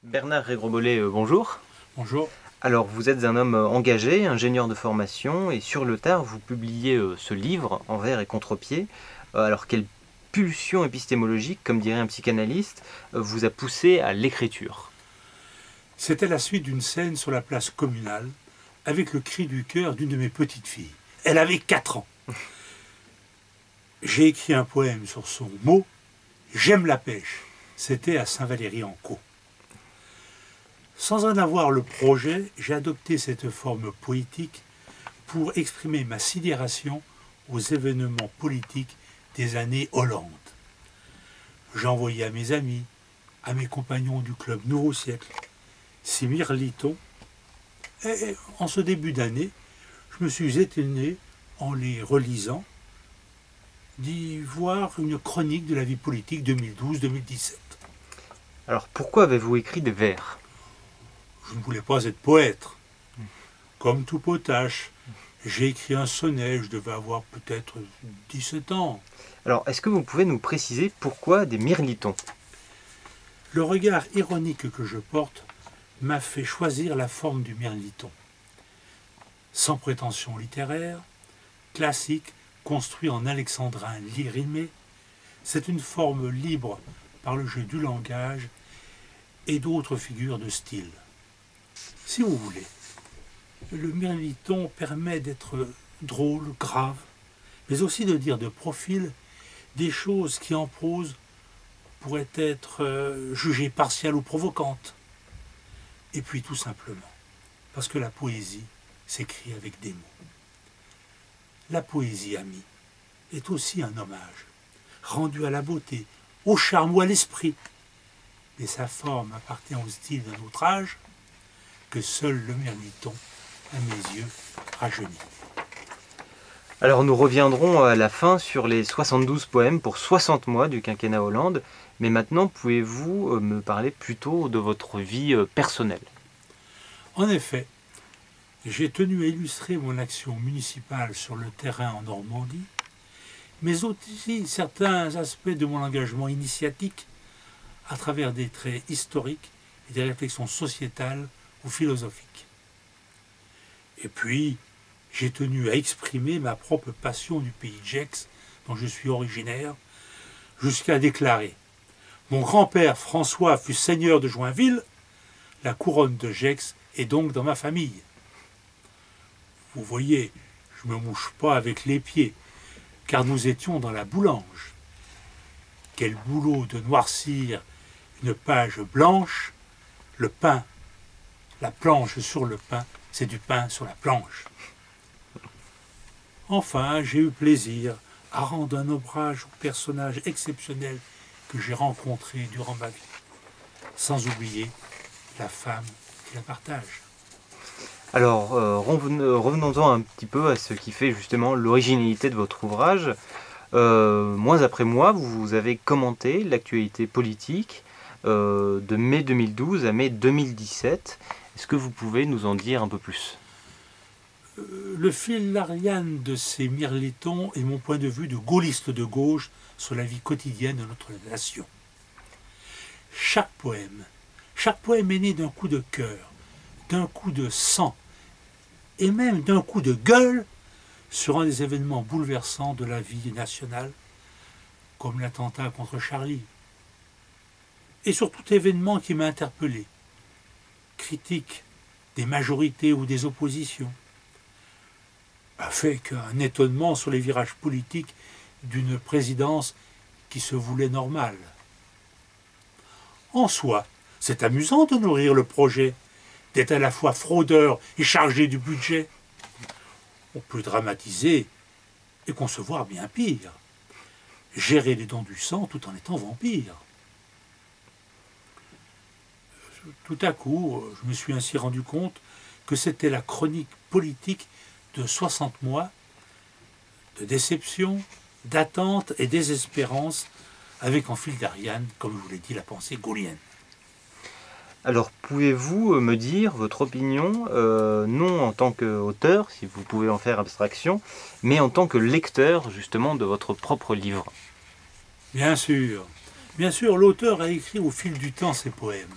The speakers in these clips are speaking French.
Bernard Régrobollet, bonjour. Bonjour. Alors vous êtes un homme engagé, ingénieur de formation, et sur le tard vous publiez ce livre, Envers et contre-pied. Alors quelle pulsion épistémologique, comme dirait un psychanalyste, vous a poussé à l'écriture? C'était la suite d'une scène sur la place communale avec le cri du cœur d'une de mes petites filles. Elle avait 4 ans. J'ai écrit un poème sur son mot « J'aime la pêche ». C'était à Saint-Valery-en-Caux. Sans en avoir le projet, j'ai adopté cette forme poétique pour exprimer ma sidération aux événements politiques des années Hollande. J'ai envoyé à mes amis, à mes compagnons du club Nouveau Siècle, ces mirlitons, et en ce début d'année, je me suis étonné, en les relisant, d'y voir une chronique de la vie politique 2012-2017. Alors pourquoi avez-vous écrit des vers? Je ne voulais pas être poète. Comme tout potache, j'ai écrit un sonnet, je devais avoir peut-être 17 ans. Alors est-ce que vous pouvez nous préciser pourquoi des mirlitons? Le regard ironique que je porte m'a fait choisir la forme du mirliton. Sans prétention littéraire, classique, construit en alexandrin rimé, c'est une forme libre par le jeu du langage et d'autres figures de style. Si vous voulez, le mirliton permet d'être drôle, grave, mais aussi de dire de profil des choses qui en prose pourraient être jugées partiales ou provocantes. Et puis tout simplement, parce que la poésie s'écrit avec des mots. La poésie, amis, est aussi un hommage, rendu à la beauté, au charme ou à l'esprit. Mais sa forme appartient au style d'un autre âge, que seul le mirliton, à mes yeux, rajeunit. Alors nous reviendrons à la fin sur les 72 poèmes pour 60 mois du quinquennat Hollande, mais maintenant pouvez-vous me parler plutôt de votre vie personnelle? En effet, j'ai tenu à illustrer mon action municipale sur le terrain en Normandie, mais aussi certains aspects de mon engagement initiatique à travers des traits historiques et des réflexions sociétales ou philosophiques. Et puis, j'ai tenu à exprimer ma propre passion du pays de Gex, dont je suis originaire, jusqu'à déclarer « Mon grand-père François fut seigneur de Joinville, la couronne de Gex est donc dans ma famille. » Vous voyez, je ne me mouche pas avec les pieds, car nous étions dans la boulange. Quel boulot de noircir une page blanche, le pain, la planche sur le pain, c'est du pain sur la planche. Enfin, j'ai eu plaisir à rendre un hommage aux personnages exceptionnels que j'ai rencontrés durant ma vie, sans oublier la femme qui la partage. Alors revenons-en un petit peu à ce qui fait justement l'originalité de votre ouvrage. Mois après mois, vous avez commenté l'actualité politique de mai 2012 à mai 2017. Est-ce que vous pouvez nous en dire un peu plus? Le fil d'Ariane de ces mirlitons est mon point de vue de gaulliste de gauche sur la vie quotidienne de notre nation. Chaque poème est né d'un coup de cœur, d'un coup de sang, et même d'un coup de gueule sur un des événements bouleversants de la vie nationale, comme l'attentat contre Charlie. Et sur tout événement qui m'a interpellé, critique des majorités ou des oppositions, avec un étonnement sur les virages politiques d'une présidence qui se voulait normale. En soi, c'est amusant de nourrir le projet, d'être à la fois fraudeur et chargé du budget. On peut dramatiser et concevoir bien pire. Gérer les dons du sang tout en étant vampire. Tout à coup, je me suis ainsi rendu compte que c'était la chronique politique de 60 mois de déception, d'attente et désespérance, avec en fil d'Ariane, comme je vous l'ai dit, la pensée gaullienne. Alors pouvez-vous me dire votre opinion, non en tant qu'auteur, si vous pouvez en faire abstraction, mais en tant que lecteur justement de votre propre livre? Bien sûr, Bien sûr, l'auteur a écrit au fil du temps ses poèmes.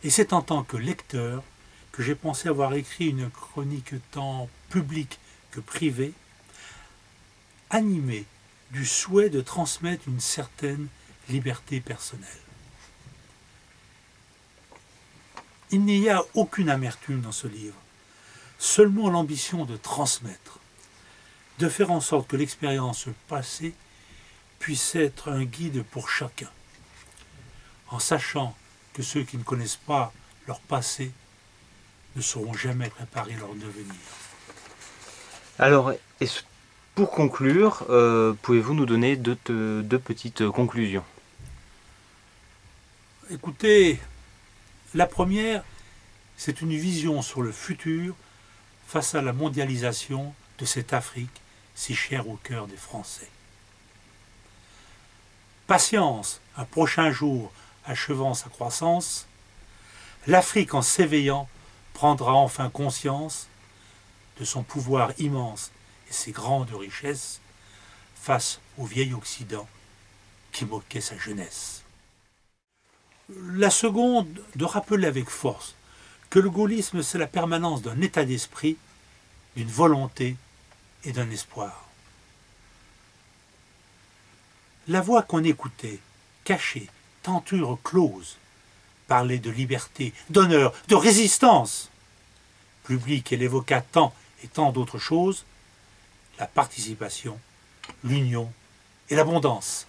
Et c'est en tant que lecteur que j'ai pensé avoir écrit une chronique tant publique que privée, animée du souhait de transmettre une certaine liberté personnelle. Il n'y a aucune amertume dans ce livre, seulement l'ambition de transmettre, de faire en sorte que l'expérience passée puisse être un guide pour chacun, en sachant que ceux qui ne connaissent pas leur passé ne sauront jamais préparer leur devenir. Alors, pour conclure, pouvez-vous nous donner deux petites conclusions? Écoutez, la première, c'est une vision sur le futur face à la mondialisation de cette Afrique si chère au cœur des Français. Patience, un prochain jour achevant sa croissance, l'Afrique en s'éveillant prendra enfin conscience de son pouvoir immense et ses grandes richesses face au vieil Occident qui moquait sa jeunesse. La seconde, de rappeler avec force que le gaullisme, c'est la permanence d'un état d'esprit, d'une volonté et d'un espoir. La voix qu'on écoutait, cachée, tenture close, parlait de liberté, d'honneur, de résistance. Publique, elle évoqua tant et tant d'autres choses, la participation, l'union et l'abondance.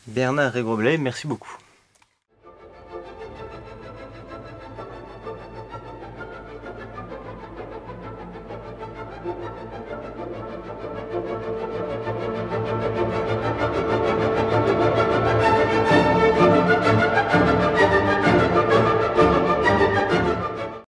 Bernard Régroblet, merci beaucoup.